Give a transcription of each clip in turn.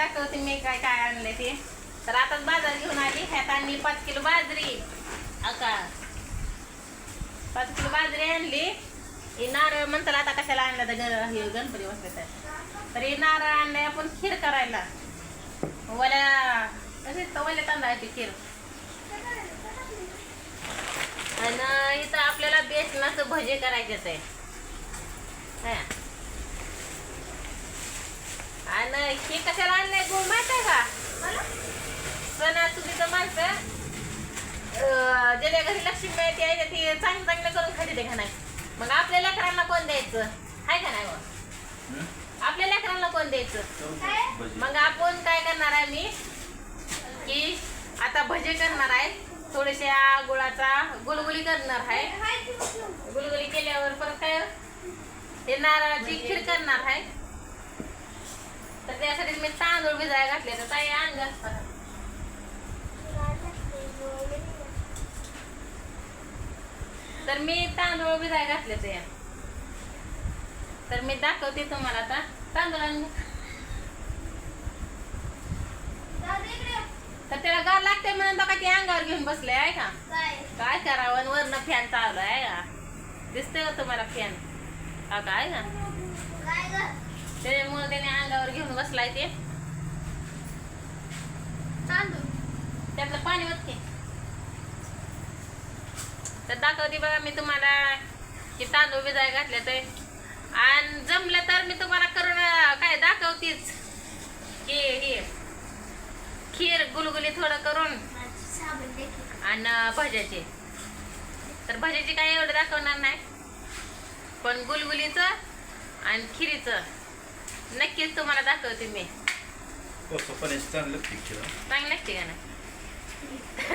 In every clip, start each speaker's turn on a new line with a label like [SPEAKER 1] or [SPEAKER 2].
[SPEAKER 1] दाखवते मी काय काय आणलंय ते. तर आताच बाजार घेऊन आली. ह्यात आणली 5 किलो बाजरी. आता 5 किलो बाजरी आणली. ही नारळ म्हणताला आता कशाला आणलं तर हे गणपती बसले तर हे नारळ आणलंय आपण खीर करायला. वल्या तांदळाची खीर. आणि इथं आपल्याला बेसनाचं भजे करायचेच आहे. आणि हे कशाला आणलंय गुळ माहित आहे का? सणासुदीचं माणसं ज्याच्या घरी लक्ष्मी मिळते आहे ती चांगलं चांगलं करून खाते ते का नाही. मग आपल्या लेकरांना कोण द्यायचं आहे का नाही? मग आपल्या लेकरांना कोण द्यायचं? मग आपण काय करणार आहे मी की आता भजे करणार आहे. थोड्याशा गुळाचा गुलगुली करणार आहे. गुलगुली केल्यावर परत काय हे नारळाची खीर करणार आहे. तर त्यासाठी मी तांदूळ भिजायला घातले. तर ताई आण ग. तर मी तांदूळ भिजायला घातले ते. तर मी दाखवते तुम्हाला आता तांदूळ. तर त्याला गार लागते म्हणून बघा ती अंगावर घेऊन बसले आहे का? काय करावं? वरनं फॅन चालू आहे का? दिसतोय का तुम्हाला फॅन? हा काय ना त्याच्यामुळे त्याने अंगावर घेऊन बसलाय ते. त्यातलं पाणी वरती. तर दाखवते बघा मी तुम्हाला की तांदूळ भिजायला घातले ते. आणि जमलं तर मी तुम्हाला करून काय दाखवतेच की हे खीर गुलगुली थोडं करून आणि भज्याचे. तर भज्याची काय एवढं दाखवणार नाही पण गुलगुलीचं आणि खिरीचं नक्कीच तुम्हाला दाखवते मी. चांगली लागते का नाही?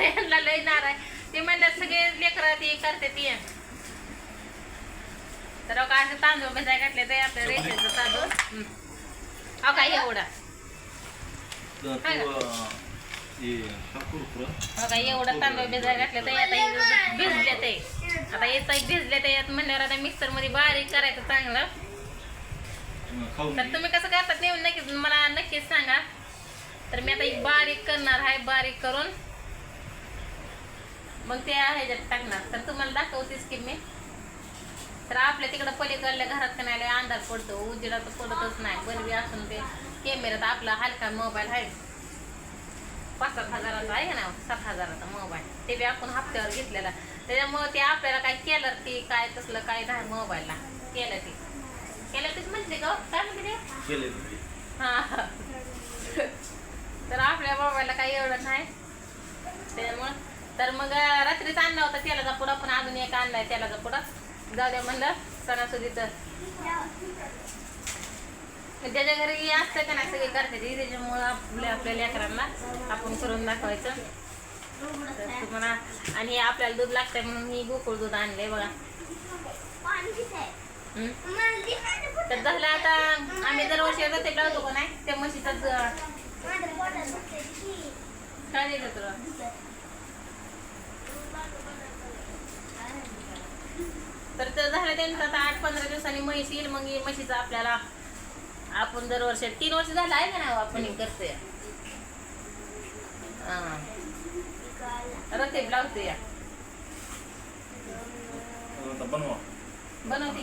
[SPEAKER 1] यांना लय नाराय ते म्हणलं सगळे लेकरं ते करते ती. तर काय असं तांदूळ भिजायला घातले ते आपल्या रेशनचं तांदूळ. हो काय एवढा बघा एवढं तांदूळ भिजायला घातले तर आता भिजले ते. आता येत भिजले ते यात म्हणल्यावर आता मिक्सर मध्ये बारीक करायचं चांगलं. तर तुम्ही कसं करतात नेऊन नक्कीच मला नक्कीच सांगा. तर मी आता एक बारीक करणार आहे. बारीक करून मग ते ह्याच्यात टाकणार. तर तुम्हाला दाखवतेच की मी. तर आपल्या तिकडं पलीकडल्या घरात का नाही अंधार पडतो. उजेडा तर पडतच नाही. बलबी असून ते कॅमेऱ्यात आपला हलका मोबाईल आहे 5-7 हजाराचा आहे का ना? 7 हजाराचा मोबाईल. ते बी आपण हप्त्यावर घेतलेला. त्याच्यामुळे ते आपल्याला काय केलं ती काय तसलं काय नाही मोबाईलला केलं ते. केलं तेच म्हणते का काय म्हणते हा. तर आपल्या मोबाईलला काही एवढं नाही त्याच्यामुळं. तर मग रात्रीच आणला होता तेलाचा पुडा पण अजून एक आणलाय तेलाचा पुडा. जाऊ द्या म्हणलं सणासुदीचं ज्याच्या घरी असतं का नाही सगळे करते ते. त्याच्यामुळं आपल्या लेकरांना आपण करून दाखवायचं. तर तुम्हाला आणि हे आपल्याला दूध लागतंय म्हणून ही गोकुळ दूध आणलंय बघा. तर झालं आता आम्ही दरवर्षी ते लावतो का नाही त्या म्हशीचाच काय देतं तुला. तर ते झालं त्यांचं आता 8-15 दिवसांनी म्हैस येईल. मग म्हशीचं आपल्याला आपण दरवर्षी 3 वर्ष झालं आहे का ना आपण करतोय. रतीब लावतोय बनवते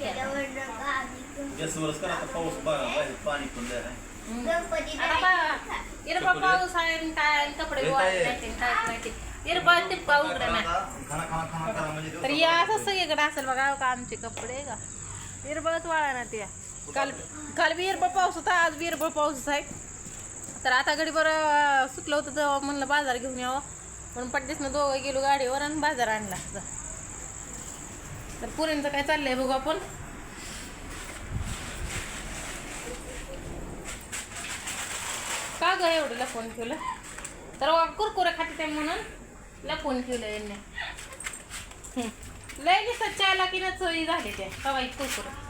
[SPEAKER 1] इरबा पाऊस आहे काय कपडे इरबा टिपका उघडा नाही. तर या असं सगळीकडे असेल बघा का आमचे कपडे का इरबळच वाळा ना ते. काल बी इरबळ पाऊस होता आज बी इरबळ पाऊस आहे. तर आता गडी बरं सुटलं होतं तेव्हा म्हणलं बाजार घेऊन यावं म्हणून पट्टीसनं दोघं गेलो गाडीवर आणि बाजार आणला. तर पुरींचं काय चाललंय बघू आपण. का ग एवढं लपवून ठेवलं? तर कुरकुरे खाते ते म्हणून लपवून ठेवलं यांनी. लय दिसत चहाला की ना चोरी झाली ते हवाई कुरकुरे.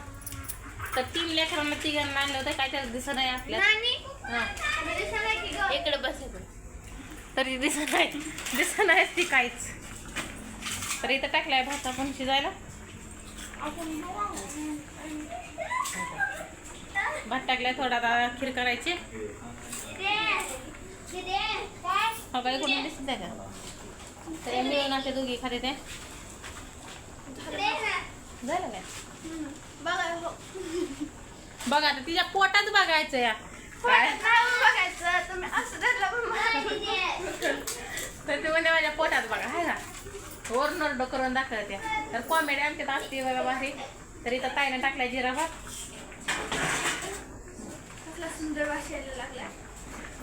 [SPEAKER 1] तर 3 लेकरांना 3 आणलं होतं काय त्याला दिसत नाही आपल्याला. इकडे बस तरी दिसत नाही ती काहीच. तर इथं टाकलाय भात आपण शिजायला. भात टाकलाय थोडा खीर करायची. हा काय कोणी दिसत आहे का तर मिळून असे दोघी खाते ते झालं काय बघा आता तिच्या पोटात बघायचं या काय तर ते म्हणजे माझ्या पोटात बघा हाय ना ओरनोरड करून दाखवते तर कॉमेडी आमच्यात असते बघा भारी तर इथं ताईने टाकलाय जिरा भात
[SPEAKER 2] सुंदर वाचायला लागला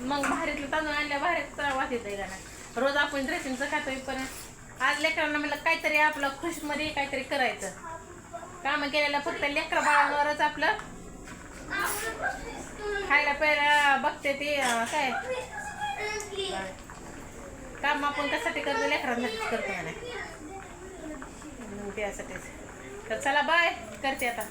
[SPEAKER 1] मग भारीतलं तांदूळ आणल्या भारीत वास येतंय का नाही रोज आपण ड्रेसिंगचं खातोय पण आज लेकरांना म्हणलं काहीतरी आपलं खुशमध्ये काहीतरी करायचं कामं केलेलं फक्त लेकरा बाळांवरच आपलं खायला प्यायला बघते ते काय काम आपण कशासाठी करतो लेकरांसाठीच करतो ना त्यासाठीच तर चला बाय करते आता